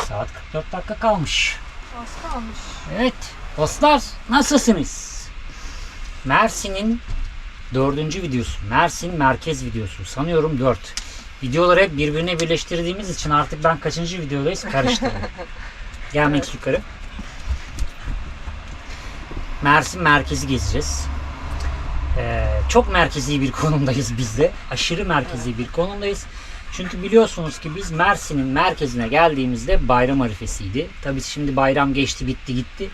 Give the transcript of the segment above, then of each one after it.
saat 44 dakika kalmış. Az kalmış. Evet dostlar, nasılsınız? Mersin'in 4. videosu. Mersin merkez videosu. Sanıyorum 4. Videoları hep birbirine birleştirdiğimiz için artık ben kaçıncı videodayız karıştırdım. Gelmek Evet. yukarı. Mersin merkezi gezeceğiz. Çok merkezi bir konumdayız biz de. Aşırı merkezi bir konumdayız. Çünkü biliyorsunuz ki biz Mersin'in merkezine geldiğimizde bayram arifesiydi. Tabii şimdi bayram geçti, bitti, gitti.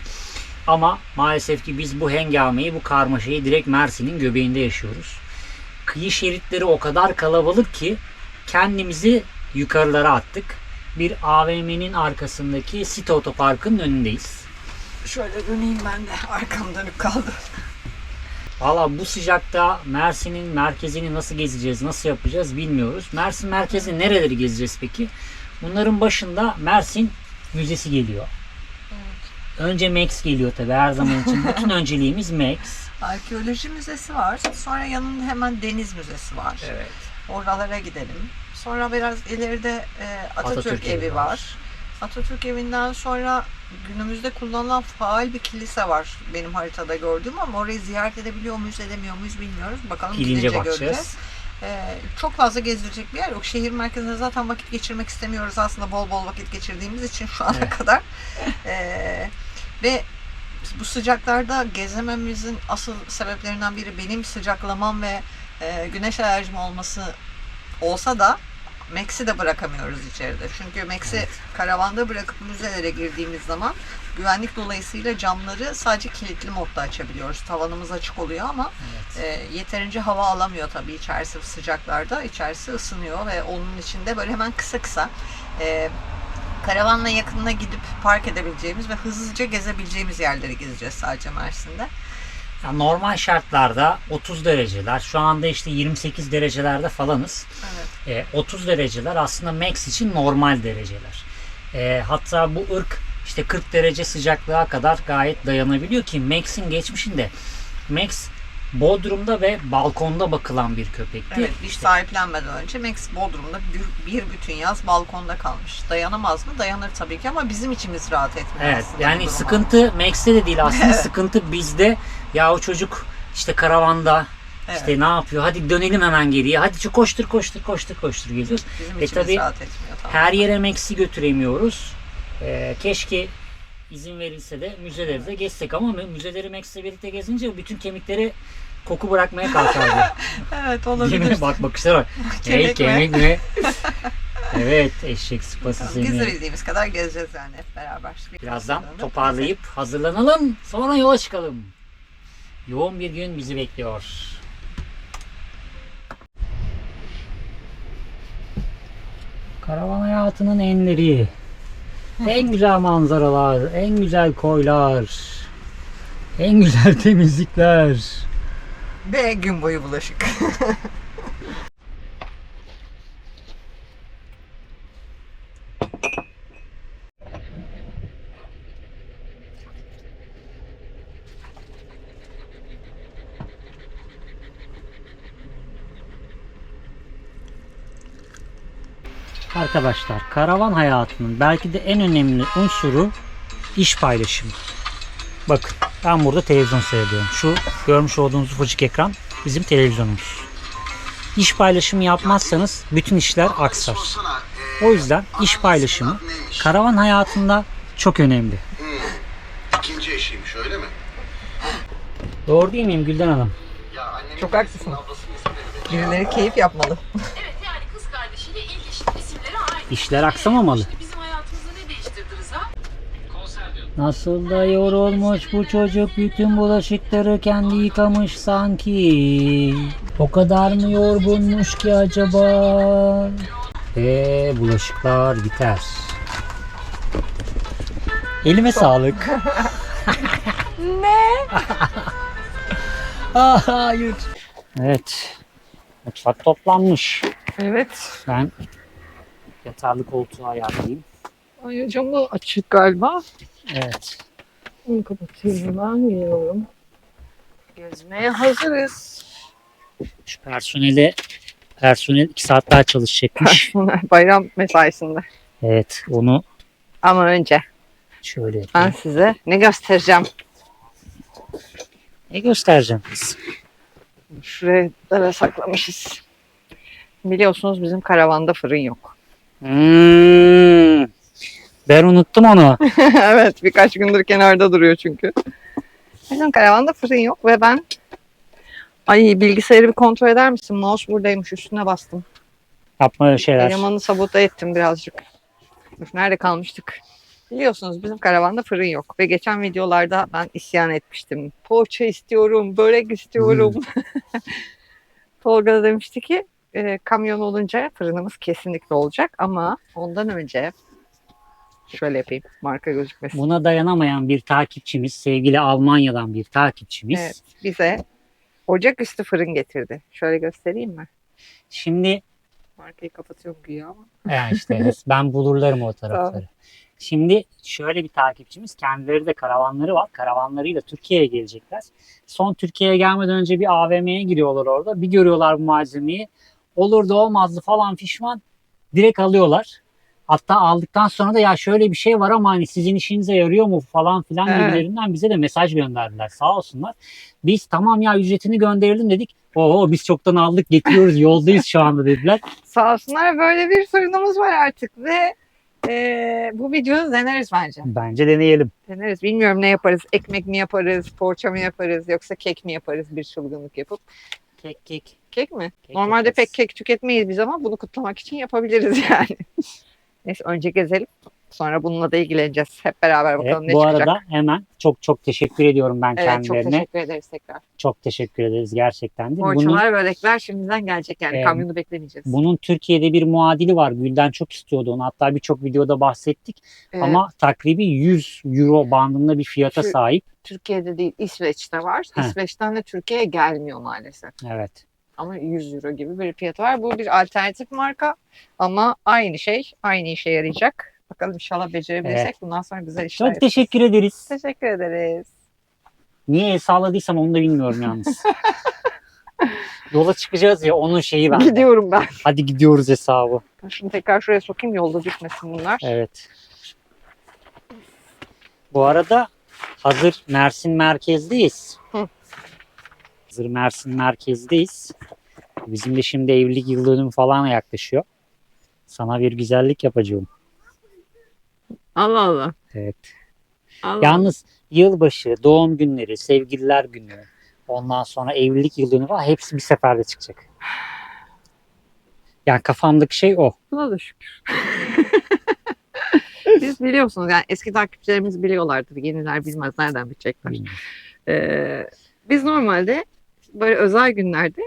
Ama maalesef ki biz bu hengameyi, bu karmaşayı direkt Mersin'in göbeğinde yaşıyoruz. Kıyı şeritleri o kadar kalabalık ki kendimizi yukarılara attık. Bir AVM'nin arkasındaki Site Otopark'ın önündeyiz. Şöyle döneyim ben de. Arkam dönük kaldı. Valla bu sıcakta Mersin'in merkezini nasıl gezeceğiz, nasıl yapacağız bilmiyoruz. Mersin merkezi nereleri gezeceğiz peki? Bunların başında Mersin Müzesi geliyor. Önce Max geliyor tabi her zaman için. Bütün önceliğimiz Max. Arkeoloji müzesi var. Sonra yanında hemen deniz müzesi var. Evet. Oralara gidelim. Sonra biraz ileride Atatürk, Atatürk evi evi var. var. Atatürk evinden sonra günümüzde kullanılan faal bir kilise var benim haritada gördüğüm, ama orayı ziyaret edebiliyor muyuz edemiyor muyuz bilmiyoruz. Bakalım Gidince gidince bakacağız. göreceğiz. Çok fazla gezilecek bir yer yok. Şehir merkezinde zaten vakit geçirmek istemiyoruz. Aslında bol bol vakit geçirdiğimiz için şu ana kadar. Ve bu sıcaklarda gezememizin asıl sebeplerinden biri benim sıcaklamam ve güneş alerjim olsa da Max'i de bırakamıyoruz içeride. Çünkü Max'i karavanda bırakıp müzelere girdiğimiz zaman güvenlik dolayısıyla camları sadece kilitli modda açabiliyoruz. Tavanımız açık oluyor ama yeterince hava alamıyor tabii içerisi sıcaklarda. İçerisi ısınıyor ve onun içinde böyle hemen kısa kısa karavanla yakınına gidip park edebileceğimiz ve hızlıca gezebileceğimiz yerleri gezeceğiz sadece Mersin'de. Yani normal şartlarda 30 dereceler, şu anda işte 28 derecelerde falanız. Evet. 30 dereceler aslında Max için normal dereceler. Hatta bu ırk işte 40 derece sıcaklığa kadar gayet dayanabiliyor ki Max'in geçmişinde Max Bodrum'da ve balkonda bakılan bir köpekti. Evet, biz sahiplenmeden önce Max Bodrum'da bir bütün yaz balkonda kalmış. Dayanamaz mı? Dayanır tabii ki ama bizim içimiz rahat etmiyor. Evet, aslında yani bu duruma. sıkıntı Max'te de değil aslında, Evet. sıkıntı bizde. Ya o çocuk işte karavanda işte ne yapıyor? Hadi dönelim hemen geriye. Hadi koştur geziyoruz. Bizim içimiz Tabii rahat etmiyor. Tamam. her yere Max'i götüremiyoruz. Keşke izin verilse de müzeleri de gezsek ama müzeleri Max'le birlikte gezince bütün kemikleri koku bırakmaya kalkardı. Evet, Yemin olabilir. bak bakışlara bak. Hey, kemik mi? Evet, eşek sıpası seni. Gezebildiğimiz kadar gezeceğiz yani hep beraber. Birazdan toparlayıp hazırlanalım. Sonra yola çıkalım. Yoğun bir gün bizi bekliyor. Karavan hayatının enleri. En güzel manzaralar, en güzel koylar, en güzel temizlikler. Ve gün boyu bulaşık. Arkadaşlar, karavan hayatının belki de en önemli unsuru iş paylaşımı. Bakın, ben burada televizyon seyrediyorum. Şu görmüş olduğunuz ufacık ekran bizim televizyonumuz. İş paylaşımı yapmazsanız bütün işler aksar. O yüzden iş paylaşımı karavan hayatında çok önemli. İkinci eşiymiş öyle mi? Doğru değil miyim Gülden Hanım? Ya annemin Çok haklısın. ablasının ismi neydi? Birileri keyif yapmalı. Evet, yani kız kardeşiyle ilk isimleri aynı. İşler aksamamalı. İşte bizim hayatımızda ne değiştirdi Rıza? Nasıl da yorulmuş bu çocuk, bütün bulaşıkları kendi yıkamış sanki. O kadar mı yorgunmuş ki acaba? Ve bulaşıklar biter. Elime sağlık. Ne? Hayır. Evet. Mutfak toplanmış. Evet. Ben yatarlı koltuğa ayarlayayım. Ay, camı açık galiba. Evet. Onu kapatayım ben. Geliyorum. Gezmeye hazırız. Şu personel 2 saat daha çalışacakmış. Bayram mesaisinde. Evet, onu Ama önce Şöyle ben yapayım. size ne göstereceğim? Ne göstereceğim kız? Şuraya da saklamışız. Biliyorsunuz bizim karavanda fırın yok. Ben unuttum onu. Evet, birkaç gündür kenarda duruyor çünkü. Bizim karavanda fırın yok ve ben bilgisayarı bir kontrol eder misin? Mouse buradaymış, üstüne bastım. Yapma öyle şeyler. Elemanı sabote ettim birazcık. Dur, nerede kalmıştık? Biliyorsunuz bizim karavanda fırın yok. Ve geçen videolarda ben isyan etmiştim. Poğaça istiyorum, börek istiyorum. Tolga da demişti ki kamyon olunca fırınımız kesinlikle olacak. Ama ondan önce şöyle yapayım, marka gözükmesin. Buna dayanamayan bir takipçimiz, sevgili Almanya'dan bir takipçimiz. Evet, bize ocaküstü fırın getirdi. Şöyle göstereyim mi? Şimdi Markayı kapatıyorum güya ama. yani işte ben bulurlarım o tarafları. Şimdi şöyle bir takipçimiz, kendileri de karavanları var. Karavanlarıyla Türkiye'ye gelecekler. Son Türkiye'ye gelmeden önce bir AVM'ye giriyorlar orada. Bir görüyorlar bu malzemeyi. Olur da olmazdı falan fişman. Direkt alıyorlar. Hatta aldıktan sonra da ya şöyle bir şey var ama hani sizin işinize yarıyor mu falan filan Evet. gibilerinden bize de mesaj gönderdiler. Sağ olsunlar. Biz tamam ya ücretini gönderelim dedik. Oo biz çoktan aldık getiriyoruz yoldayız şu anda dediler. Sağ olsunlar, böyle bir fırınımız var artık ve bu videoyu deneriz bence. Bence deneyelim. Deneriz. Bilmiyorum ne yaparız. Ekmek mi yaparız, poğaça mı yaparız yoksa kek mi yaparız bir çılgınlık yapıp. Kek kek. Kek mi? Kek Normalde yaparız. pek kek tüketmeyiz biz ama bunu kutlamak için yapabiliriz yani. Neyse önce gezelim. Sonra bununla da ilgileneceğiz. Hep beraber bakalım Evet, ne bu çıkacak. arada hemen çok teşekkür ediyorum ben Evet, çok kendilerine. teşekkür ederiz tekrar. Çok teşekkür ederiz gerçekten de. Poğaçalar, börekler şimdiden gelecek yani. Kamyonu beklemeyeceğiz. Bunun Türkiye'de bir muadili var. Gülden çok istiyordu onu. Hatta birçok videoda bahsettik. Evet. Ama takribi 100 euro bandında bir fiyata Şu- sahip. Türkiye'de değil, İsveç'te var. Heh. İsveç'ten de Türkiye'ye gelmiyor maalesef. Evet. Ama 100 euro gibi bir fiyatı var. Bu bir alternatif marka ama aynı şey, aynı işe yarayacak. Bakalım inşallah becerebilirsek Evet. bundan sonra güzel işler Çok yapacağız. teşekkür ederiz. Teşekkür ederiz. Niye el sağladıysam onu da bilmiyorum yalnız. Yola çıkacağız ya onun şeyi bende. Gidiyorum ben. Hadi gidiyoruz hesabı. Şimdi tekrar şuraya sokayım, yolda düşmesin bunlar. Evet. Bu arada hazır Mersin merkezdeyiz. Hı. Hazır Mersin merkezdeyiz. Bizim de şimdi evlilik yıl dönümü falan yaklaşıyor. Sana bir güzellik yapacağım. Allah Allah. Evet. Allah. Yalnız yılbaşı, doğum günleri, sevgililer günü, ondan sonra evlilik yıl dönümü falan hepsi bir seferde çıkacak. Yani kafamdaki şey o. Buna da şükür. Siz biliyorsunuz yani eski takipçilerimiz biliyorlardır. Yeniler bilmez, nereden bilecekler. Biz normalde böyle özel günlerde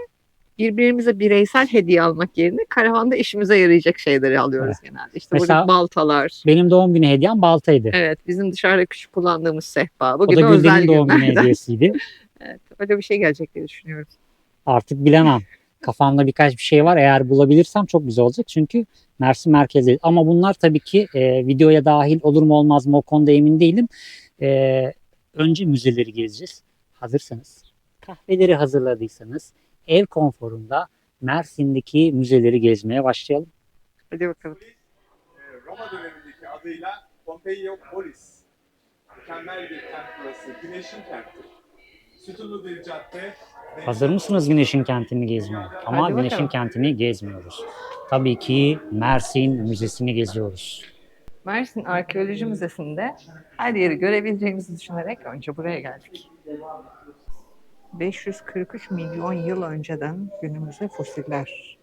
birbirimize bireysel hediye almak yerine karavanda işimize yarayacak şeyleri alıyoruz genelde. İşte Mesela- burada baltalar. Benim doğum günü hediyem baltaydı. Evet, bizim dışarıda küçük kullandığımız sehpa. O Bugün da de özel Gülden'in doğum günü günlerden. hediyesiydi. Evet, öyle bir şey gelecek diye düşünüyorum. Artık bilemem. Kafamda birkaç bir şey var. Eğer bulabilirsem çok güzel olacak. Çünkü Mersin merkezdeyiz. Ama bunlar tabii ki videoya dahil olur mu olmaz mı o konuda emin değilim. Önce müzeleri gezeceğiz. Hazırsanız, kahveleri hazırladıysanız ev konforunda Mersin'deki müzeleri gezmeye başlayalım. Hadi bakalım. Roma dönemindeki adıyla Pompeiopolis. Mükemmel bir kent burası. Güneşin kenti. Sütunlu bir cadde. Hazır mısınız Güneş'in kentini gezmeye? Ama Hadi Güneş'in bakalım. kentini gezmiyoruz. Tabii ki Mersin Müzesi'ni geziyoruz. Mersin Arkeoloji Müzesi'nde her yeri görebileceğimizi düşünerek önce buraya geldik. 543 milyon yıl önceden günümüze fosiller.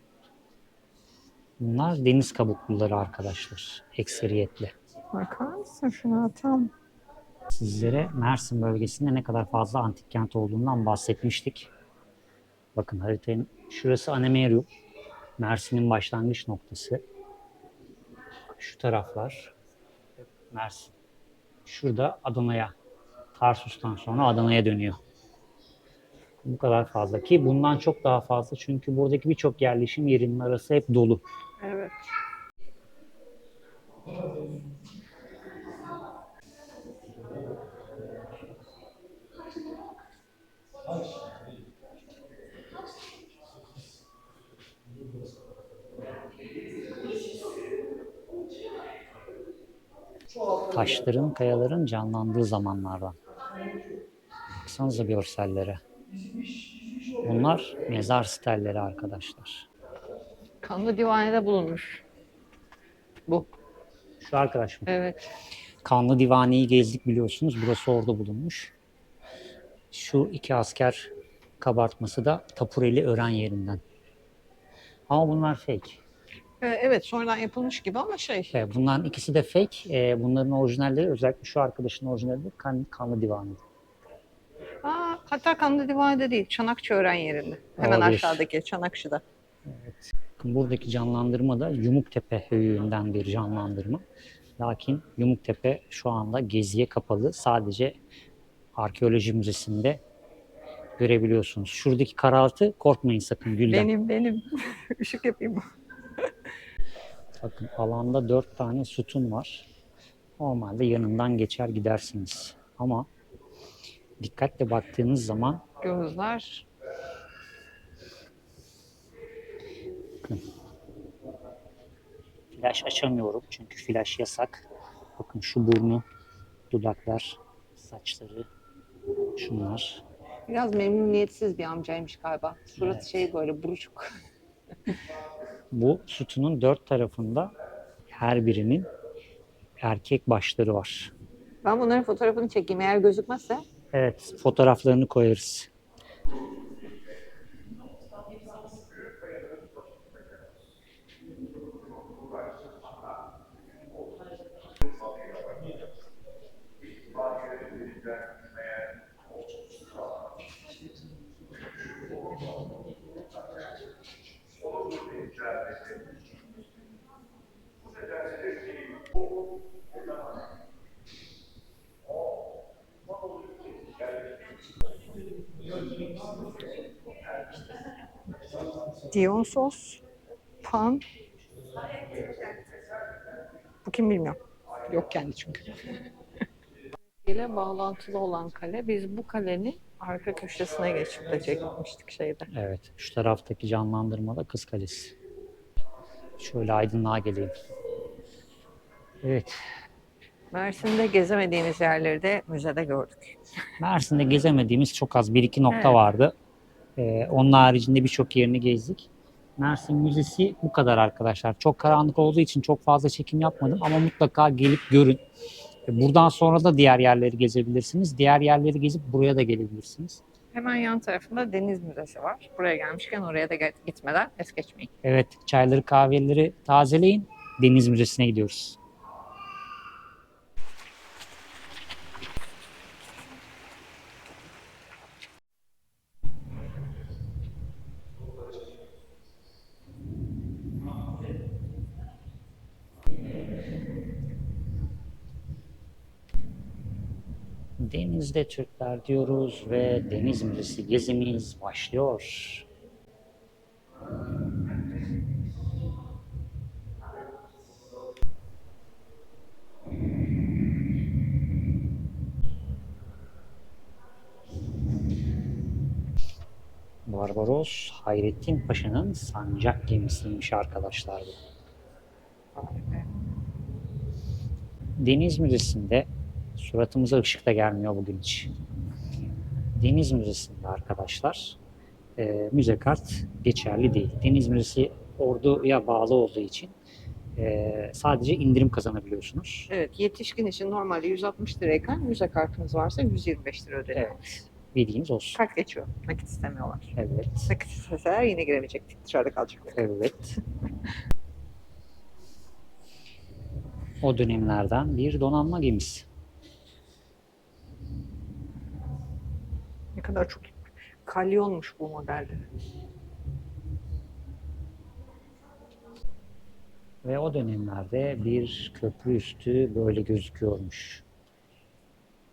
Bunlar deniz kabukluları arkadaşlar. Ekseriyetle. Bakar mısın şuna tam? Sizlere Mersin bölgesinde ne kadar fazla antik kent olduğundan bahsetmiştik. Bakın haritanın şurası Anemeryum. Mersin'in başlangıç noktası. Şu taraflar Mersin. Şurada Adana'ya, Tarsus'tan sonra Adana'ya dönüyor. Bu kadar fazla ki bundan çok daha fazla çünkü buradaki birçok yerleşim yerinin arası hep dolu. Evet. taşların, kayaların canlandığı zamanlardan. Baksanıza görsellere. Bunlar mezar stelleri arkadaşlar. Kanlı Divane'de bulunmuş. Bu. Şu arkadaş mı? Evet. Kanlı Divane'yi gezdik biliyorsunuz. Burası orada bulunmuş. Şu iki asker kabartması da Tapureli Ören yerinden. Ama bunlar fake. Evet, sonradan yapılmış gibi ama Bunların ikisi de fake. Bunların orijinalleri, özellikle şu arkadaşın orijinali de Kanlı Divane'de. Hatta Kanlı Divane'de değil, Çanakçıören yerinde. Hemen Olabilir. aşağıdaki Çanakçı'da. Buradaki canlandırma da Yumuktepe höyüğünden bir canlandırma. Lakin Yumuktepe şu anda geziye kapalı. Sadece arkeoloji müzesinde görebiliyorsunuz. Şuradaki karaltı, korkmayın sakın, gülden. Benim. Işık yapayım. Bakın alanda 4 tane sütun var. Normalde yanından geçer gidersiniz. Ama dikkatle baktığınız zaman Gözler. flash açamıyorum çünkü flash yasak. Bakın şu burnu, dudaklar, saçları, şunlar. Biraz memnuniyetsiz bir amcaymış galiba. Suratı Evet. böyle buruşuk. Bu sütunun 4 tarafında her birinin erkek başları var. Ben bunların fotoğrafını çekeyim. Eğer gözükmezse Evet, fotoğraflarını koyarız. Dionysos, Pan. Bu kim bilmiyorum. Yok kendi çünkü. ile bağlantılı olan kale. Biz bu kalenin arka köşesine geçip de çekmiştik şeyde. Evet, şu taraftaki canlandırma da Kız Kalesi. Şöyle aydınlığa geleyim. Evet, Mersin'de gezemediğimiz yerleri de müzede gördük. Mersin'de gezemediğimiz çok az bir iki nokta Evet. vardı. Onun haricinde birçok yerini gezdik. Mersin Müzesi bu kadar arkadaşlar. Çok karanlık olduğu için çok fazla çekim yapmadım ama mutlaka gelip görün. Buradan sonra da diğer yerleri gezebilirsiniz. Diğer yerleri gezip buraya da gelebilirsiniz. Hemen yan tarafında Deniz Müzesi var. Buraya gelmişken oraya da gitmeden es geçmeyin. Evet, çayları kahveleri tazeleyin. Deniz Müzesi'ne gidiyoruz. Denizde Türkler diyoruz ve Deniz Müzesi gezimiz başlıyor. Barbaros Hayrettin Paşa'nın sancak gemisiymiş arkadaşlar bu. Deniz Müzesi'nde suratımıza ışık da gelmiyor bugün hiç. Deniz Müzesi'nde arkadaşlar müze kart geçerli değil. Deniz Müzesi orduya bağlı olduğu için sadece indirim kazanabiliyorsunuz. Evet, yetişkin için normalde 160 lirayken müze kartınız varsa 125 lira ödeniyor. Evet. Bildiğiniz olsun. Kart geçiyor. Nakit istemiyorlar. Evet. Nakit isteseler yine giremeyecektik. Dışarıda kalacaktık. Evet. O dönemlerden bir donanma gemisi. Ne kadar çok kalyonmuş bu modelde. Ve o dönemlerde bir köprü üstü böyle gözüküyormuş.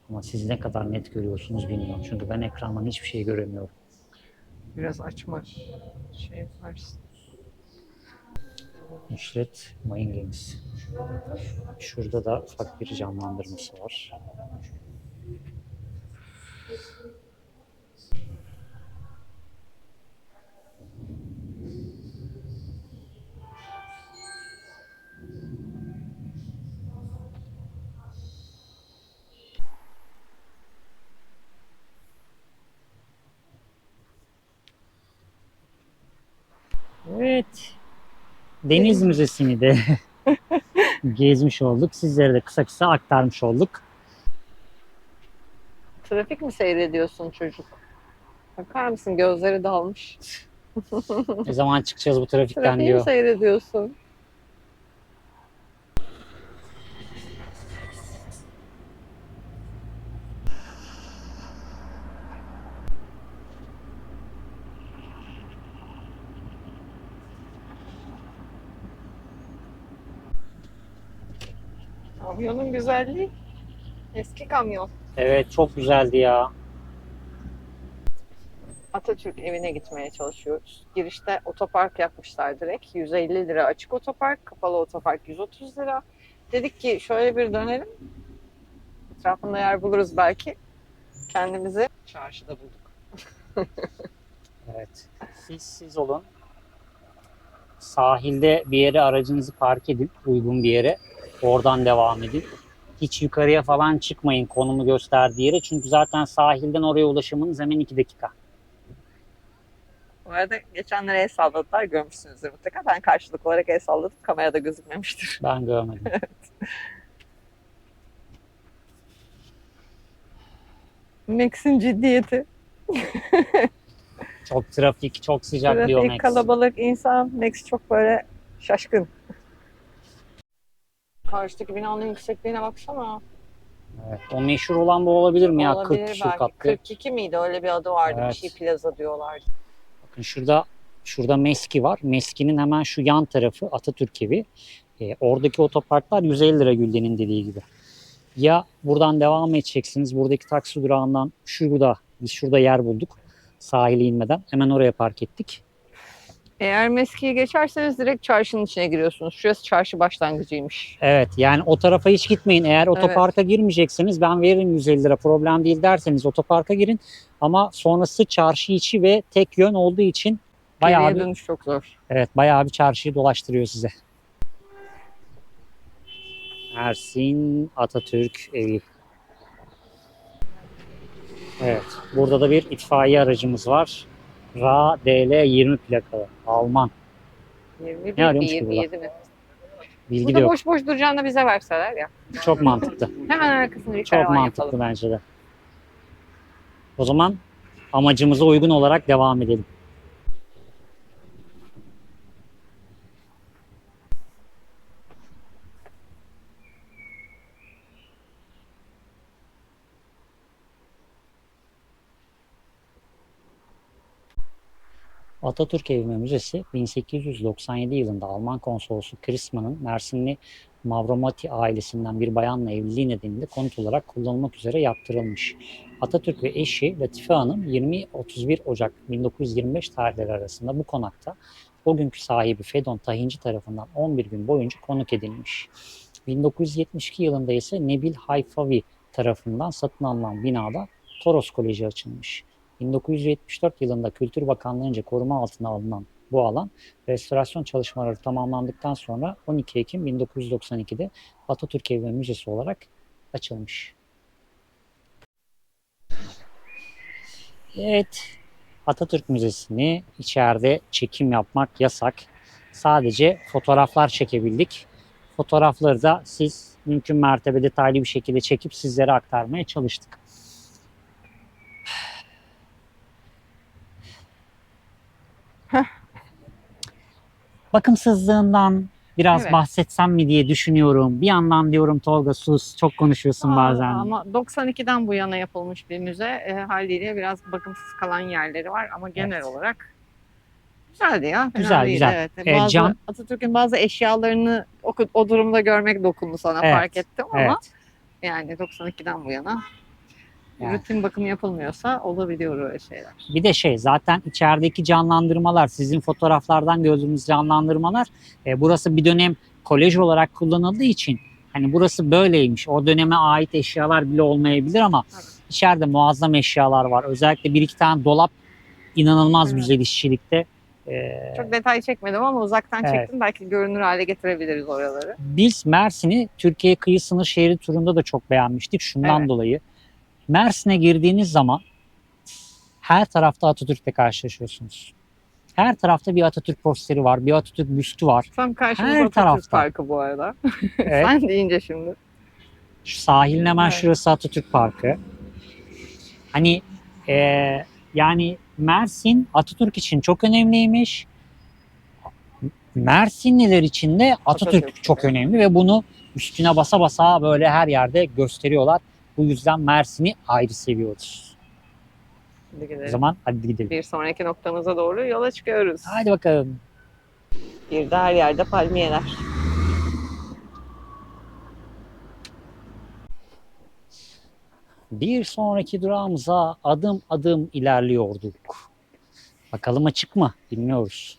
Ama siz ne kadar net görüyorsunuz bilmiyorum. Çünkü ben ekrandan hiçbir şey göremiyorum. Biraz açma yaparsın. Nusret Mayın gemisi. Şurada da ufak bir canlandırması var. Evet. Deniz Müzesi'ni de gezmiş olduk. Sizlere de kısa kısa aktarmış olduk. Trafik mi seyrediyorsun çocuk? Bakar mısın, gözleri dalmış. Ne zaman çıkacağız bu trafikten Trafiği mi diyor. seyrediyorsun? Kamyonun güzelliği. Eski kamyon. Evet, çok güzeldi ya. Atatürk evine gitmeye çalışıyoruz. Girişte otopark yapmışlar direkt. 150 lira açık otopark, kapalı otopark 130 lira. Dedik ki şöyle bir dönelim. Etrafında yer buluruz belki. Kendimizi çarşıda bulduk. Evet. Siz olun. Sahilde bir yere aracınızı park edin. Uygun bir yere. Oradan devam edin. Hiç yukarıya falan çıkmayın konumu gösterdiği yere. Çünkü zaten sahilden oraya ulaşımınız hemen 2 dakika. Bu arada geçenlere el salladılar, görmüşsünüzdür mutlaka. Ben karşılıklı olarak el salladım. Kamerada gözükmemiştir. Ben görmedim. Max'in ciddiyeti. Çok trafik, çok sıcak diyor Trafik, Max. kalabalık insan. Max çok böyle şaşkın. Karşıdaki binanın yüksekliğine baksana. Evet. O meşhur olan bu olabilir mi ya? 40 Olabilir küsur belki. katlı. 42 miydi? Öyle bir adı vardı. Evet. Bir şey plaza diyorlardı. Bakın şurada Meski var. Meski'nin hemen şu yan tarafı Atatürk evi. Oradaki otoparklar 150 lira Gülden'in dediği gibi. Ya buradan devam edeceksiniz. Buradaki taksi durağından biz şurada yer bulduk. Sahile inmeden. Hemen oraya park ettik. Eğer Meski'yi geçerseniz direkt çarşının içine giriyorsunuz. Şurası çarşı başlangıcıymış. Evet, yani o tarafa hiç gitmeyin. Eğer otoparka girmeyecekseniz ben veririm 150 lira problem değil derseniz otoparka girin. Ama sonrası çarşı içi ve tek yön olduğu için bayağı Geriye bir, dönüş çok zor. evet, bayağı bir çarşıyı dolaştırıyor size. Mersin Atatürk evi. Evet, burada da bir itfaiye aracımız var. RADL 20 plakalı. Alman. 21 Ne mi arıyormuş ki burada? 27 mi? Bilgi de Burada yok. boş boş duracağını bize verseler ya. Çok mantıklı. Hemen arkasında bir Çok karavan mantıklı yapalım. bence de. O zaman amacımıza uygun olarak devam edelim. Atatürk Evi ve Müzesi 1897 yılında Alman konsolosu Christmann'ın Mersinli Mavromati ailesinden bir bayanla evliliği nedeniyle konut olarak kullanılmak üzere yaptırılmış. Atatürk ve eşi Latife Hanım 20-31 Ocak 1925 tarihleri arasında bu konakta o günkü sahibi Fedon Tahinci tarafından 11 gün boyunca konuk edilmiş. 1972 yılında ise Nebil Hayfavi tarafından satın alınan binada Toros Koleji açılmış. 1974 yılında Kültür Bakanlığı'nca koruma altına alınan bu alan restorasyon çalışmaları tamamlandıktan sonra 12 Ekim 1992'de Atatürk Evi ve Müzesi olarak açılmış. Evet, Atatürk Müzesi'ni içeride çekim yapmak yasak. Sadece fotoğraflar çekebildik. Fotoğrafları da siz mümkün mertebe detaylı bir şekilde çekip sizlere aktarmaya çalıştık. Bakımsızlığından biraz Evet. bahsetsem mi diye düşünüyorum. Bir yandan diyorum Tolga sus, çok konuşuyorsun bazen. Ama 92'den bu yana yapılmış bir müze. Haliyle biraz bakımsız kalan yerleri var ama genel Evet. olarak güzeldi ya. Fena Güzel, değildi, güzel. Evet. Cam- Atatürk'ün bazı eşyalarını o durumda görmek dokundu sana, Evet, fark ettim ama Evet. yani 92'den bu yana Yani. rutin bakım yapılmıyorsa olabiliyor öyle şeyler. Bir de zaten içerideki canlandırmalar, sizin fotoğraflardan gördüğünüz canlandırmalar, burası bir dönem kolej olarak kullanıldığı için hani burası böyleymiş. O döneme ait eşyalar bile olmayabilir ama Evet. içeride muazzam eşyalar var. Özellikle bir iki tane dolap inanılmaz Evet. güzel işçilikte. Çok detay çekmedim ama uzaktan Evet. çektim. Belki görünür hale getirebiliriz oraları. Biz Mersin'i Türkiye kıyı sınır şehri turunda da çok beğenmiştik. Şundan Evet. dolayı. Mersin'e girdiğiniz zaman her tarafta Atatürk'le karşılaşıyorsunuz. Her tarafta bir Atatürk posteri var, bir Atatürk büstü var. Tam karşımızda Her Atatürk tarafta. Parkı bu arada. Evet. Sen deyince şimdi. Şu sahilin hemen Evet. şurası Atatürk Parkı. Hani yani Mersin Atatürk için çok önemliymiş. Mersinliler için de Atatürk Atatürk. çok önemli ve bunu üstüne basa basa böyle her yerde gösteriyorlar. Bu yüzden Mersin'i ayrı seviyoruz. Hadi O gidelim. zaman hadi gidelim. Bir sonraki noktamıza doğru yola çıkıyoruz. Hadi bakalım. Bir de her yerde palmiyeler. Bir sonraki durağımıza adım adım ilerliyorduk. Bakalım açık mı? Bilmiyoruz.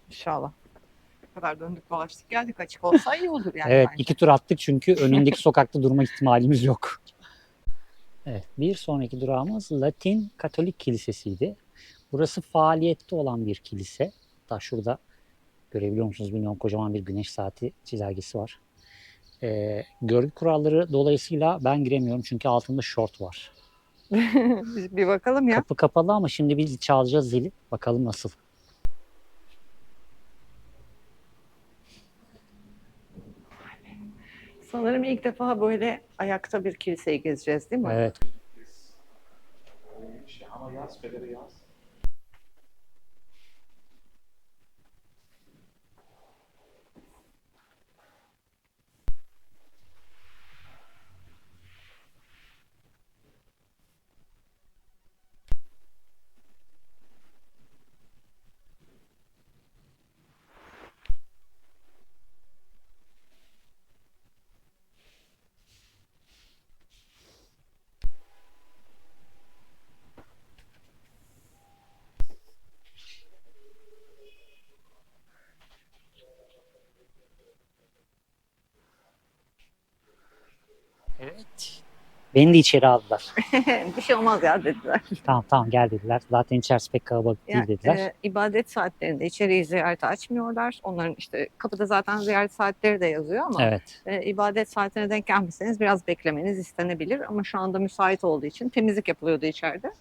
İnşallah. Bu kadar döndük dolaştık geldik, açık olsa iyi olur yani Evet, bence. 2 tur attık çünkü önündeki sokakta durma ihtimalimiz yok. Evet, bir sonraki durağımız Latin Katolik Kilisesi'ydi. Burası faaliyette olan bir kilise. Hatta şurada görebiliyor musunuz bilmiyorum, kocaman bir güneş saati çizelgesi var. Görgü kuralları dolayısıyla ben giremiyorum çünkü altında şort var. Biz bir bakalım ya. Kapı kapalı ama şimdi biz çalacağız zili. Bakalım nasıl. Sanırım ilk defa böyle ayakta bir kiliseyi gezeceğiz değil mi? Evet. Ama yaz, Feder'e yaz. Evet. Beni de içeri aldılar. Bir şey olmaz ya dediler. Tamam gel dediler. Zaten içerisi pek kalabalık değil Yani, dediler. ibadet saatlerinde içeriği ziyarete açmıyorlar. Onların işte kapıda zaten ziyaret saatleri de yazıyor ama Evet. ibadet saatine denk gelmeseniz biraz beklemeniz istenebilir. Ama şu anda müsait olduğu için temizlik yapılıyordu içeride.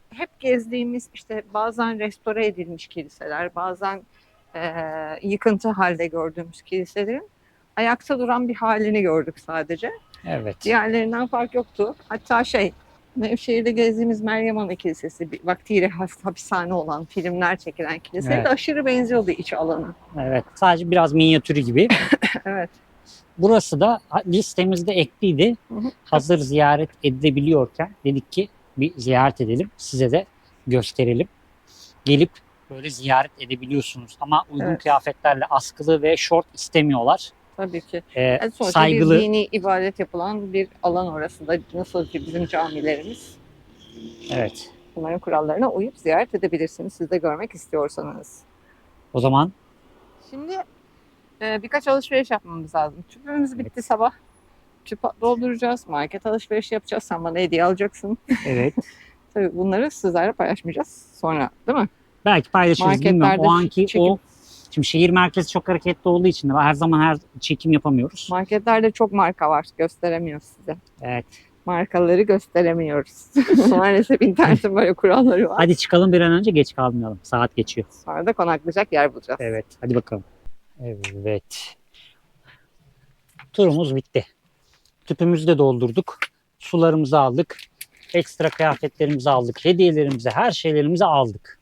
Hep gezdiğimiz işte bazen restore edilmiş kiliseler, bazen yıkıntı halde gördüğümüz kiliselerin ayakta duran bir halini gördük sadece. Evet. Diğerlerinden fark yoktu. Hatta Nevşehir'de gezdiğimiz Meryem Ana Kilisesi, vaktiyle hapishane olan, filmler çekilen kiliseye Evet. de aşırı benziyordu iç alanı. Evet. Sadece biraz minyatürü gibi. Evet. Burası da listemizde ekliydi. Hı. Hazır ziyaret edilebiliyorken dedik ki bir ziyaret edelim. Size de gösterelim. Gelip böyle ziyaret edebiliyorsunuz. Ama uygun Evet. kıyafetlerle askılı ve şort istemiyorlar. Tabii ki. Sonuçta Saygılı. bir dini ibadet yapılan bir alan orası da, nasıl ki bizim camilerimiz. Evet. Bunların kurallarına uyup ziyaret edebilirsiniz siz de görmek istiyorsanız. O zaman Şimdi birkaç alışveriş yapmamız lazım. Tüpümüz bitti sabah. Tüp dolduracağız, market alışverişi yapacağız. Sen bana hediye alacaksın. evet. Tabii bunları sizlerle paylaşmayacağız sonra, değil mi? Belki paylaşırız bilmiyorum. Marketlerde O anki çekim. şimdi şehir merkezi çok hareketli olduğu için de her zaman her çekim yapamıyoruz. Marketlerde çok marka var. Gösteremiyoruz size. Evet. Markaları gösteremiyoruz. Maalesef internetin böyle kuralları var. Hadi çıkalım bir an önce, geç kalmayalım. Saat geçiyor. Sonra da konaklayacak yer bulacağız. Evet. Hadi bakalım. Evet. Turumuz bitti. Tüpümüzü de doldurduk. Sularımızı aldık. Ekstra kıyafetlerimizi aldık. Hediyelerimizi, her şeylerimizi aldık.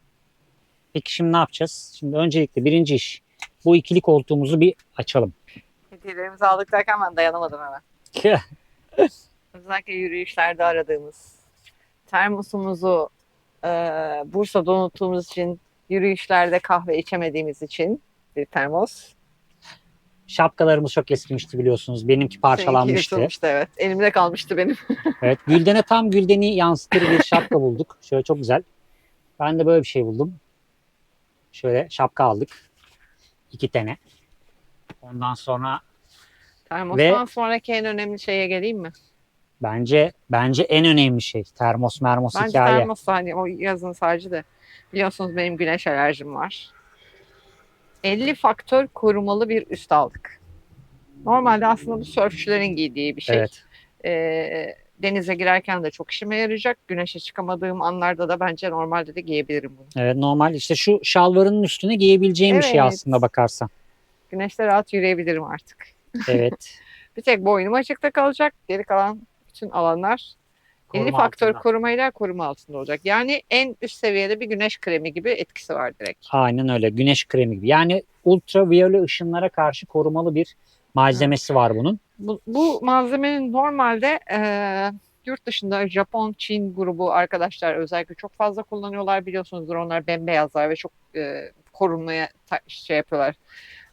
Peki şimdi ne yapacağız? Şimdi öncelikle birinci iş, bu ikili koltuğumuzu bir açalım. Hediyelerimizi aldık derken ben dayanamadım hemen. Özellikle yürüyüşlerde aradığımız termosumuzu Bursa'da unuttuğumuz için, yürüyüşlerde kahve içemediğimiz için bir termos. Şapkalarımız çok eskimişti biliyorsunuz. Benimki Seninki parçalanmıştı. yırtılmıştı, evet. Elimde kalmıştı benim. Evet. Gülden'e tam Gülden'i yansıtır bir şapka bulduk. Şöyle çok güzel. Ben de böyle bir şey buldum. Şöyle şapka aldık. 2 tane. Ondan sonra Termostan sonraki en önemli şeye geleyim mi? bence en önemli şey termos Bence hikaye. termos, hani o yazın sadece de. Biliyorsunuz benim güneş alerjim var. 50 faktör korumalı bir üst aldık. Normalde aslında bu sörfçülerin giydiği bir şey. Evet. denize girerken de çok işime yarayacak. Güneşe çıkamadığım anlarda da bence normalde de giyebilirim bunu. Evet, normal işte şu şalvarının üstüne giyebileceğim bir şey Evet. aslında bakarsan. Güneşte rahat yürüyebilirim artık. Evet. Bir tek boynum açıkta kalacak. Geri kalan bütün alanlar 50 Koruma faktör altında. korumayla koruma altında olacak. Yani en üst seviyede bir güneş kremi gibi etkisi var direkt. Aynen öyle. Güneş kremi gibi. Yani ultraviyole ışınlara karşı korumalı bir malzemesi var bunun. Bu malzemenin normalde yurt dışında Japon, Çin grubu arkadaşlar özellikle çok fazla kullanıyorlar. Biliyorsunuzdur, onlar bembeyazlar ve çok korunmaya şey yapıyorlar.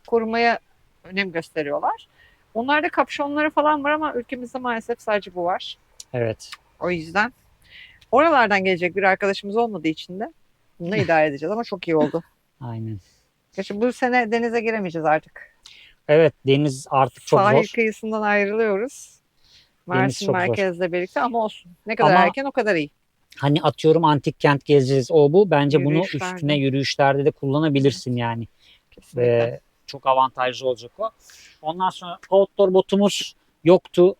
Korumaya önem gösteriyorlar. Onlarda kapşonları falan var ama ülkemizde maalesef sadece bu var. Evet. O yüzden oralardan gelecek bir arkadaşımız olmadığı için de bununla idare edeceğiz ama çok iyi oldu. Aynen. Gerçi bu sene denize giremeyeceğiz artık. Evet, deniz artık çok Sahil zor. kıyısından ayrılıyoruz. Mersin çok zor. merkezle birlikte ama olsun. Ne kadar Ama- erken o kadar iyi. Hani atıyorum antik kent gezeceğiz o bu. Bence bunu Yürüyüşlerde. üstüne yürüyüşlerde de kullanabilirsin yani. Kesinlikle. Çok avantajlı olacak o. Ondan sonra outdoor botumuz yoktu.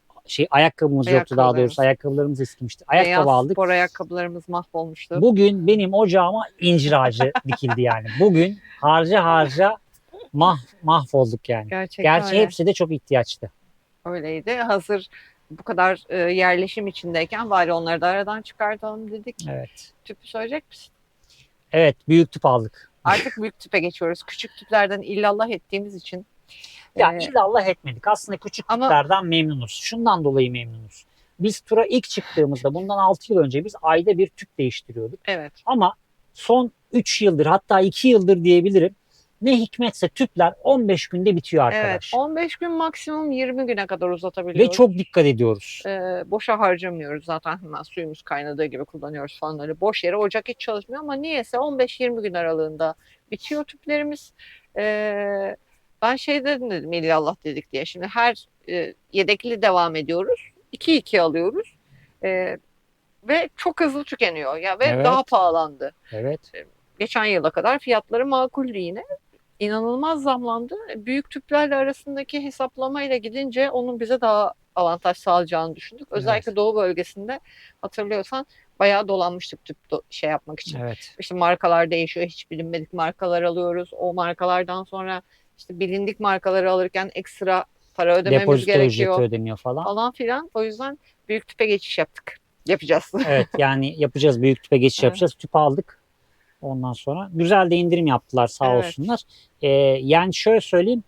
Ayakkabımız yoktu daha Ayakkabılarımız. doğrusu. Ayakkabılarımız eskimişti. Beyaz Ayakkabı aldık. spor ayakkabılarımız mahvolmuştu. Bugün benim ocağıma incir ağacı dikildi yani. Bugün harca mahvolduk yani. Gerçekten Gerçi öyle. hepsi de çok ihtiyaçtı. Öyleydi. Hazır bu kadar yerleşim içindeyken bari onları da aradan çıkartalım dedik. Evet. Tüpü söyleyecek misin? Evet, büyük tüp aldık. Artık büyük tüpe geçiyoruz. Küçük tüplerden illallah ettiğimiz için. Ya e, illallah etmedik. Aslında küçük ama- tüplerden memnunuz. Şundan dolayı memnunuz. Biz tura ilk çıktığımızda bundan 6 yıl önce biz ayda bir tüp değiştiriyorduk. evet. Ama son 3 yıldır hatta 2 yıldır diyebilirim. Ne hikmetse tüpler 15 günde bitiyor Evet. arkadaş. 15 gün maksimum 20 güne kadar uzatabiliyoruz. Ve çok dikkat ediyoruz. Boşa harcamıyoruz zaten, hemen suyumuz kaynadığı gibi kullanıyoruz falan, öyle boş yere ocak hiç çalışmıyor ama niyeyse 15-20 gün aralığında bitiyor tüplerimiz. Ben şey dedim illallah dedik diye, şimdi her yedekli devam ediyoruz, 2-2 alıyoruz ve çok hızlı tükeniyor ya ve Evet. daha pahalandı. Evet. Geçen yıla kadar fiyatları makuldü yine. İnanılmaz zamlandı. Büyük tüplerle arasındaki hesaplamayla gidince onun bize daha avantaj sağlayacağını düşündük. Özellikle Evet. Doğu bölgesinde hatırlıyorsan bayağı dolanmıştık tüp şey yapmak için. Evet. İşte markalar değişiyor. Hiç bilinmedik markalar alıyoruz. O markalardan sonra işte bilindik markaları alırken ekstra para ödememiz Depozito ücreti gerekiyor ödeniyor falan. falan filan. O yüzden büyük tüpe geçiş yaptık. Yapacağız. Evet, yani yapacağız. Büyük tüpe geçiş Evet. yapacağız. Tüp aldık. Ondan sonra güzel de indirim yaptılar sağ Evet. olsunlar. Yani şöyle söyleyeyim.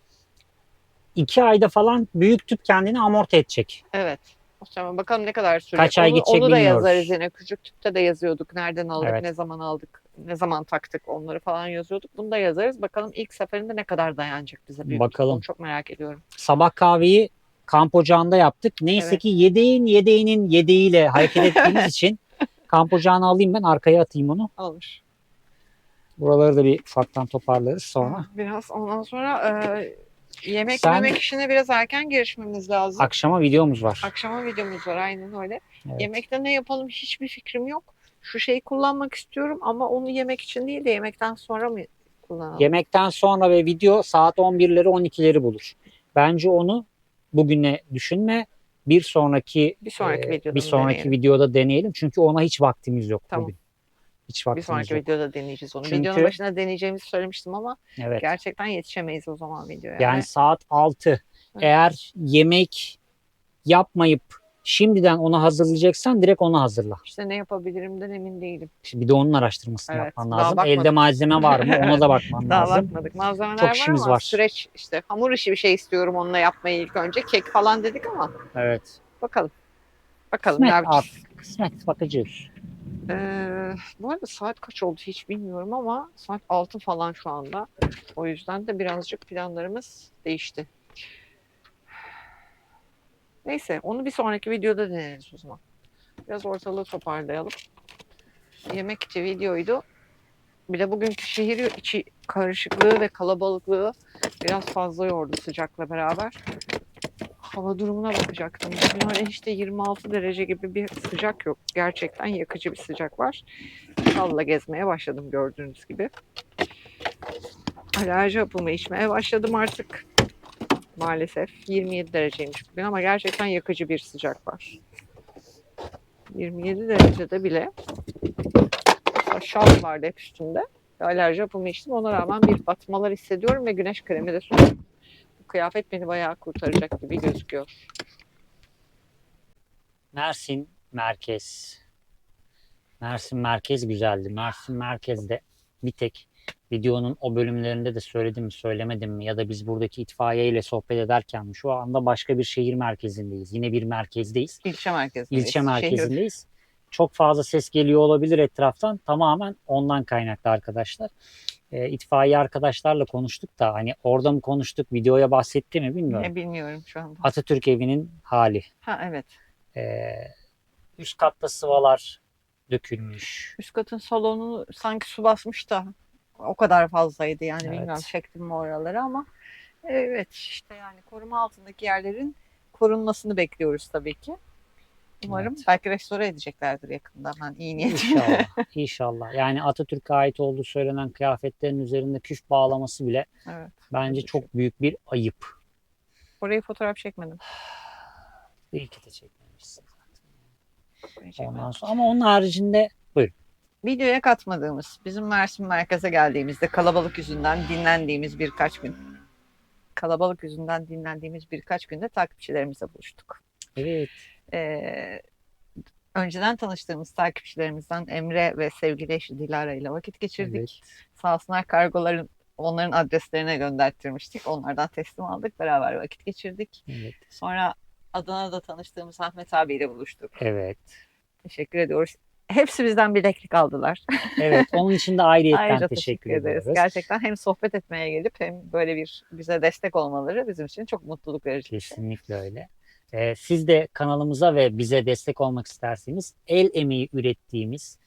2 ayda falan büyük tüp kendini amorti edecek. Evet. O zaman bakalım ne kadar sürecek. Kaç ay gidecek onu da bilmiyoruz. yazarız yine. Küçük tüpte de yazıyorduk. Nereden aldık, Evet. ne zaman aldık, ne zaman taktık, onları falan yazıyorduk. Bunu da yazarız. Bakalım ilk seferinde ne kadar dayanacak bize büyük tüp. Bakalım. Onu çok merak ediyorum. Sabah kahveyi kamp ocağında yaptık. Neyse Evet. ki yedeğinin yedeğiyle hareket ettiğimiz için kamp ocağını alayım ben, arkaya atayım onu. Almış. Buraları da bir ufaktan toparlarız sonra. Biraz ondan sonra yemek Sen- yemek işine biraz erken girişmemiz lazım. Akşama videomuz var. Akşama videomuz var, aynen öyle. Evet. Yemekte ne yapalım hiçbir fikrim yok. Şu şeyi kullanmak istiyorum ama onu yemek için değil de yemekten sonra mı kullanalım? Yemekten sonra ve video saat 11'leri 12'leri bulur. Bence onu bugüne düşünme. Bir sonraki videoda bir sonraki deneyelim. videoda deneyelim. Çünkü ona hiç vaktimiz yok Tamam. bugün. Hiç Bir vaktimiz sonraki yok. videoda deneyeceğiz onu. Çünkü- Videonun başında deneyeceğimizi söylemiştim ama Evet. gerçekten yetişemeyiz o zaman videoya. Yani saat 6. Eğer yemek yapmayıp şimdiden onu hazırlayacaksan direkt onu hazırla. İşte ne yapabilirimden emin değilim. Şimdi bir de onun araştırmasını Evet, yapman daha lazım. bakmadım. Elde malzeme var mı ona da bakman Daha lazım. bakmadık. Malzemeler Çok var işimiz ama var. süreç işte hamur işi bir şey istiyorum onunla yapmayı ilk önce. Kek falan dedik ama Evet. bakalım. Bakalım Kısmet ne yapacağız. artık. Kısmet, bakacağız. Bu arada saat kaç oldu hiç bilmiyorum ama saat 6 falan şu anda. O yüzden de birazcık planlarımız değişti. Neyse onu bir sonraki videoda deneriz o zaman. Biraz ortalığı toparlayalım. Yemek içi videoydu. Bir de bugünkü şehir içi karışıklığı ve kalabalıklığı biraz fazla yordu sıcakla beraber. Hava durumuna bakacaktım. Yani işte 26 derece gibi bir sıcak yok. Gerçekten yakıcı bir sıcak var. Salla gezmeye başladım gördüğünüz gibi. Alerji hapımı içmeye başladım artık. Maalesef 27 dereceymiş bugün ama gerçekten yakıcı bir sıcak var. 27 derecede bile şal vardı hep üstünde. Alerji hapımı içtim. Ona rağmen bir batmalar hissediyorum ve güneş kremi de sürdüm. Bu kıyafet beni bayağı kurtaracak gibi gözüküyor. Mersin merkez. Mersin merkez güzeldi. Mersin merkezde bir tek videonun o bölümlerinde de söyledim mi söylemedim mi ya da biz buradaki itfaiye ile sohbet ederken mi şu anda başka bir şehir merkezindeyiz. Yine bir merkezdeyiz. İlçe merkezindeyiz. İlçe merkezindeyiz. Çok fazla ses geliyor olabilir etraftan. Tamamen ondan kaynaklı arkadaşlar. İtfaiye arkadaşlarla konuştuk da hani orada mı konuştuk, videoya bahsetti mi bilmiyorum. Ne bilmiyorum şu anda. Atatürk evinin hali. Ha evet. Üst katta sıvalar dökülmüş. Üst katın salonu sanki su basmış da o kadar fazlaydı yani Evet. bilmiyorum çektim mi oraları ama evet işte yani koruma altındaki yerlerin korunmasını bekliyoruz tabii ki. Umarım Evet. belki restore edeceklerdir yakında. Ben iyi niyetim. İnşallah. İnşallah. Yani Atatürk'e ait olduğu söylenen kıyafetlerin üzerinde küf bağlaması bile Evet. bence çok büyük bir ayıp. Orayı fotoğraf çekmedim. İyi ki de çekmemişsin. Orayı çekmedim. Ondan sonra, ama onun haricinde Videoya katmadığımız, bizim Mersin merkeze geldiğimizde kalabalık yüzünden dinlendiğimiz birkaç günde takipçilerimizle buluştuk. evet, Önceden tanıştığımız takipçilerimizden Emre ve sevgili eşi Dilara ile vakit geçirdik. Sağ olsunlar kargoların onların adreslerine gönderttirmiştik. Onlardan teslim aldık. Beraber vakit geçirdik. evet, Sonra Adana'da tanıştığımız Ahmet abiyle buluştuk. evet. Teşekkür ediyoruz. Hepsi bizden bileklik aldılar. Evet, onun için de ayrıyetten Ayrıca teşekkür ederiz. ediyoruz. Gerçekten hem sohbet etmeye gelip hem böyle bir bize destek olmaları bizim için çok mutluluk verici. Kesinlikle öyle. Siz de kanalımıza ve bize destek olmak isterseniz el emeği ürettiğimiz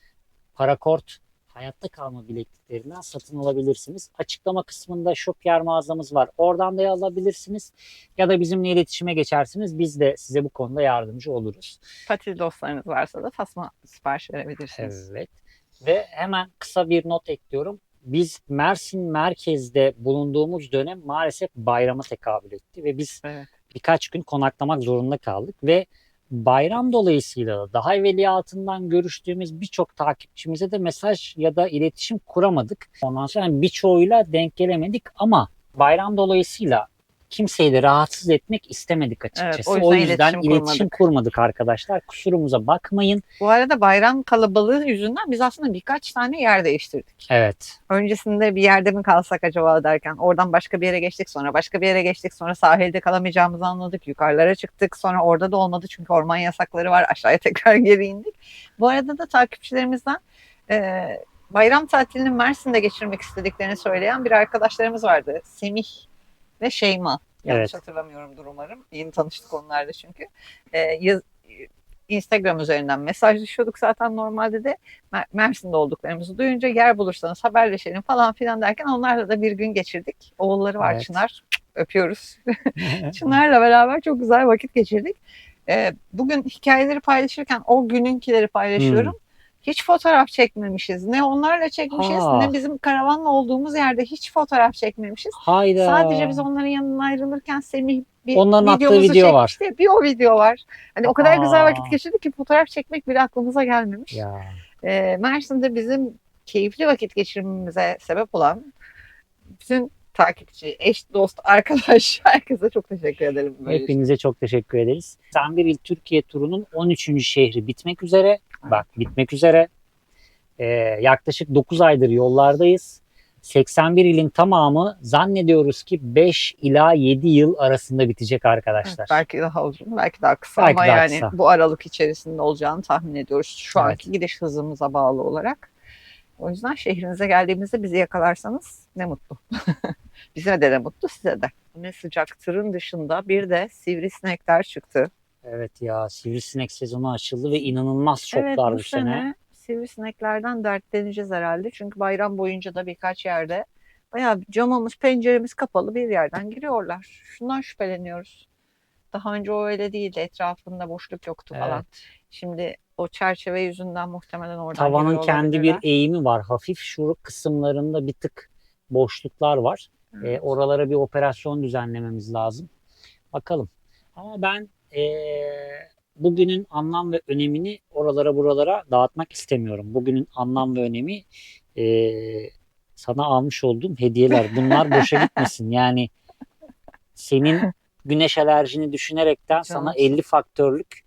Parakort hayatta kalma bilekliklerinden satın alabilirsiniz. Açıklama kısmında Shopier mağazamız var. Oradan da alabilirsiniz. Ya da bizimle iletişime geçersiniz. Biz de size bu konuda yardımcı oluruz. Patil dostlarınız varsa da tasma sipariş verebilirsiniz. Evet. Ve hemen kısa bir not ekliyorum. Biz Mersin merkezde bulunduğumuz dönem maalesef bayrama tekabül etti ve biz Evet. birkaç gün konaklamak zorunda kaldık ve bayram dolayısıyla da daha evveliyatından görüştüğümüz birçok takipçimize de mesaj ya da iletişim kuramadık. Ondan sonra birçoğuyla denk gelemedik ama bayram dolayısıyla kimseyi de rahatsız etmek istemedik açıkçası. Evet, o yüzden iletişim kurmadık. kurmadık arkadaşlar. Kusurumuza bakmayın. Bu arada bayram kalabalığı yüzünden biz aslında birkaç tane yer değiştirdik. Evet. Öncesinde bir yerde mi kalsak acaba derken oradan başka bir yere geçtik, sonra başka bir yere geçtik, sonra sahilde kalamayacağımızı anladık, yukarılara çıktık, sonra orada da olmadı çünkü orman yasakları var, aşağıya tekrar geri indik. Bu arada da takipçilerimizden bayram tatilini Mersin'de geçirmek istediklerini söyleyen bir arkadaşlarımız vardı. Semih ve Şeyma. Yanlış hatırlamıyorumdur umarım. Yeni tanıştık onlarla çünkü. Instagram üzerinden mesajlaşıyorduk zaten normalde de Mersin'de olduklarımızı duyunca yer bulursanız haberleşelim falan filan derken onlarla da bir gün geçirdik. Oğulları var Evet. Çınar. Öpüyoruz. Çınar'la beraber çok güzel vakit geçirdik. Bugün hikayeleri paylaşırken o gününkileri paylaşıyorum. Hiç fotoğraf çekmemişiz. Ne onlarla çekmişiz ne bizim karavanla olduğumuz yerde hiç fotoğraf çekmemişiz. Hayda. Sadece biz onların yanından ayrılırken Semih bir Onların attığı videomuzu video var. çekmişti. Bir o video var. Hani o kadar güzel Aa. vakit geçirdik ki fotoğraf çekmek bile aklımıza gelmemiş. Ya. Mersin'de bizim keyifli vakit geçirmemize sebep olan bütün takipçi, eş, dost, arkadaş herkese çok teşekkür ederim. Hepinize çok teşekkür ederiz. 81 il Türkiye turunun 13. şehri bitmek üzere. Bak bitmek üzere. Yaklaşık 9 aydır yollardayız. 81 ilin tamamı zannediyoruz ki 5 ila 7 yıl arasında bitecek arkadaşlar. Evet, belki daha uzun, belki daha kısa Belki ama daha yani kısa. bu aralık içerisinde olacağını tahmin ediyoruz. Şu Evet. anki gidiş hızımıza bağlı olarak. O yüzden şehrinize geldiğimizde bizi yakalarsanız ne mutlu. Bize de mutlu, size de. Ne sıcak tırın dışında bir de sivrisinekler çıktı. Evet ya, sivrisinek sezonu açıldı ve inanılmaz çoklar bu sene. Sivrisineklerden dertleneceğiz herhalde. Çünkü bayram boyunca da birkaç yerde bayağı camımız, penceremiz kapalı bir yerden giriyorlar. Şundan şüpheleniyoruz. Daha önce o öyle değildi. Etrafında boşluk yoktu falan. Evet. Şimdi o çerçeve yüzünden muhtemelen oradan Tavanın giriyor kendi bir olabilirler. eğimi var. Hafif şu kısımlarında bir tık boşluklar var. Evet. Oralara bir operasyon düzenlememiz lazım. Bakalım. Ama ben bugünün anlam ve önemini oralara buralara dağıtmak istemiyorum. Bugünün anlam ve önemi sana almış olduğum hediyeler. Bunlar boşa gitmesin. Yani senin güneş alerjini düşünerekten sana Canımsın. 50 faktörlük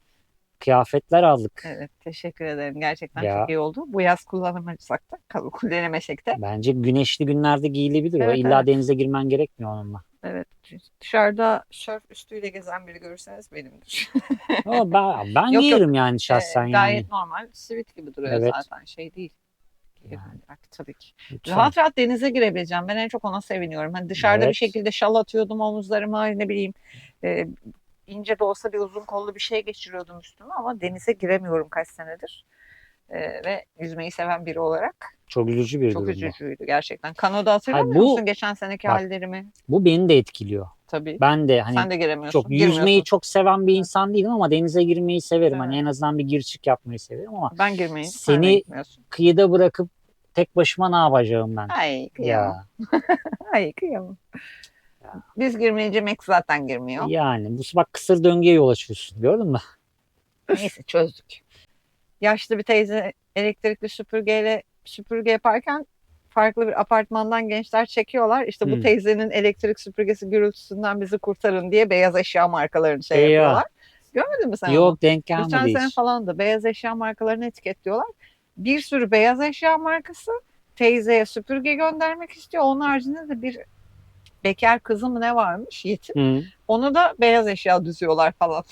kıyafetler aldık. Evet, teşekkür ederim. Gerçekten Ya. çok iyi oldu. Bu yaz kullanamasak da, kullanamasak da. Bence güneşli günlerde giyilebilir o. Evet, İlla evet. denize girmen gerekmiyor onunla. Evet, dışarıda şörf üstüyle gezen biri görürseniz benimdir. Ama ben Yok, giyerim yani şahsen yani. Gayet normal, sivit gibi duruyor Evet. zaten. Şey değil. Yani. Tabii ki. Lütfen. Rahat rahat denize girebileceğim. Ben en çok ona seviniyorum. Hani dışarıda Evet. bir şekilde şal atıyordum omuzlarıma, ne bileyim, ince de olsa bir uzun kollu bir şey geçiriyordum üstüme ama denize giremiyorum kaç senedir. Ve yüzmeyi seven biri olarak Çok üzücü bir çok durum bu. üzücüydü gerçekten. Kanoda hatırlamıyor Hayır, bu- musun geçen seneki bak, hallerimi? Bu beni de etkiliyor. Tabii. Ben de hani Sen de giremiyorsun. çok yüzmeyi girmiyorsun. çok seven bir insan değilim ama denize girmeyi severim. Hani Evet. en azından bir gir çık yapmayı severim ama Ben girmeyi. Sen de seni gitmiyorsun. kıyıda bırakıp tek başıma ne yapacağım ben? Ay kıyamam. Ya Ay kıyamam. Biz girmeyince Max zaten girmiyor. yani bu bak kısır döngüye yol açıyorsun. Gördün mü? Neyse çözdük. Yaşlı bir teyze elektrikli süpürgeyle süpürge yaparken farklı bir apartmandan gençler çekiyorlar. İşte bu Hmm. teyzenin elektrik süpürgesi gürültüsünden bizi kurtarın diye beyaz eşya markalarını şey Ya. yapıyorlar. Görmedin mi sen onu? Yok denk Geçen gelmedi sene hiç. falan da beyaz eşya markalarını etiketliyorlar. Bir sürü beyaz eşya markası teyzeye süpürge göndermek istiyor. Onun haricinde de bir bekar kızı mı ne varmış yetim. Hı. Onu da beyaz eşya düzüyorlar falan.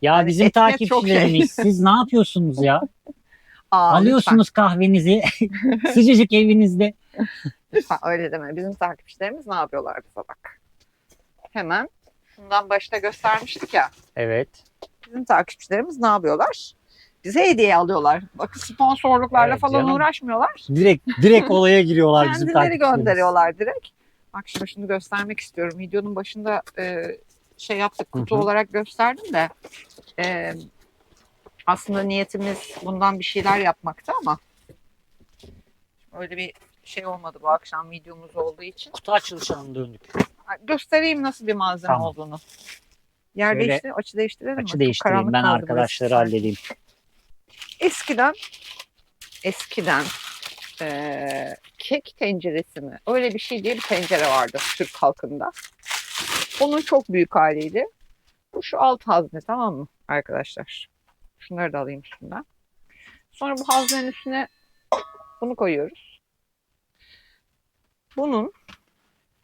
Ya Yani bizim etiket çok şey. takipçilerimiz siz ne yapıyorsunuz ya? Aa, Alıyorsunuz kahvenizi sıcacık evinizde. lütfen öyle deme. Bizim takipçilerimiz ne yapıyorlar bize bak. Hemen şundan başta göstermiştik ya. Evet. Bizim takipçilerimiz ne yapıyorlar? Bize hediye alıyorlar. Bak sponsorluklarla Evet falan canım. uğraşmıyorlar. Direkt olaya giriyorlar bizim Kendileri takipçilerimiz. gönderiyorlar direkt. Bak şunu göstermek istiyorum. Videonun başında şey yaptık kutu Hı hı. olarak gösterdim de aslında niyetimiz bundan bir şeyler yapmaktı ama öyle bir şey olmadı bu akşam videomuz olduğu için. Kutu açılışına döndük. Göstereyim nasıl bir malzeme Tamam. olduğunu. Yer Şöyle değiştir, açı değiştirelim mi? Açı Çok değiştireyim. karanlık Ben kaldı arkadaşları burası. halledeyim. Eskiden kek tenceresi mi? Öyle bir şey diye bir tencere vardı Türk halkında. Onun çok büyük haliydi. Bu şu alt hazne, tamam mı arkadaşlar? Şunları da alayım üstünden. Sonra bu haznenin üstüne bunu koyuyoruz. Bunun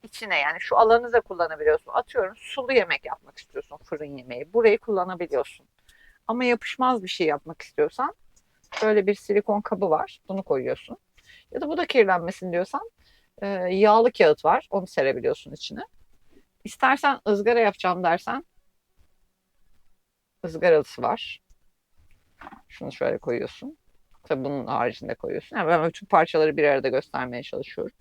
içine yani şu alanı da kullanabiliyorsun. Atıyorum sulu yemek yapmak istiyorsun, fırın yemeği. Burayı kullanabiliyorsun. Ama yapışmaz bir şey yapmak istiyorsan böyle bir silikon kabı var. Bunu koyuyorsun. Ya da bu da kirlenmesin diyorsan yağlı kağıt var. Onu serebiliyorsun içine. İstersen ızgara yapacağım dersen ızgaralısı var. Şunu şöyle koyuyorsun. Tabii bunun haricinde koyuyorsun. Yani ben bütün parçaları bir arada göstermeye çalışıyorum.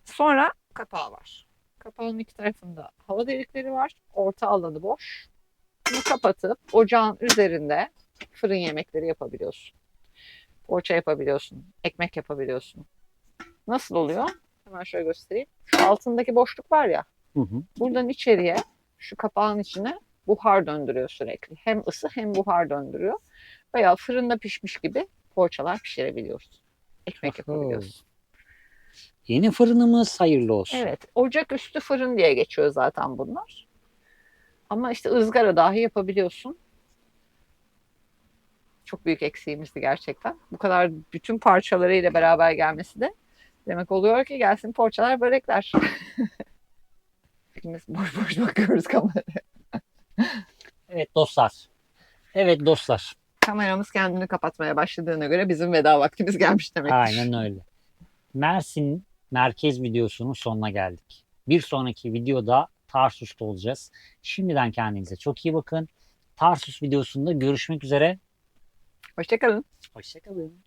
Sonra kapağı var. Kapağın iki tarafında hava delikleri var. Orta alanı boş. Bunu kapatıp ocağın üzerinde fırın yemekleri yapabiliyorsun. Poğaça yapabiliyorsun. Ekmek yapabiliyorsun. Nasıl oluyor? Hemen şöyle göstereyim. Şu altındaki boşluk var ya. Hı hı. Buradan içeriye şu kapağın içine buhar döndürüyor sürekli. Hem ısı hem buhar döndürüyor. Bayağı fırında pişmiş gibi poğaçalar pişirebiliyoruz. Ekmek yapabiliyoruz. Yeni fırınımız hayırlı olsun. Evet. Ocak üstü fırın diye geçiyor zaten bunlar. Ama işte ızgara dahi yapabiliyorsun. Çok büyük eksiğimizdi gerçekten. Bu kadar bütün parçalarıyla beraber gelmesi de demek oluyor ki gelsin poğaçalar, börekler. Hepimiz boş boş bakıyoruz kameraya. Evet dostlar. Evet dostlar. Kameramız kendini kapatmaya başladığına göre bizim veda vaktimiz gelmiş demektir. Aynen öyle. Mersin merkez videosunun sonuna geldik. Bir sonraki videoda Tarsus'ta olacağız. Şimdiden kendinize çok iyi bakın. Tarsus videosunda görüşmek üzere. Hoşçakalın. Hoşçakalın.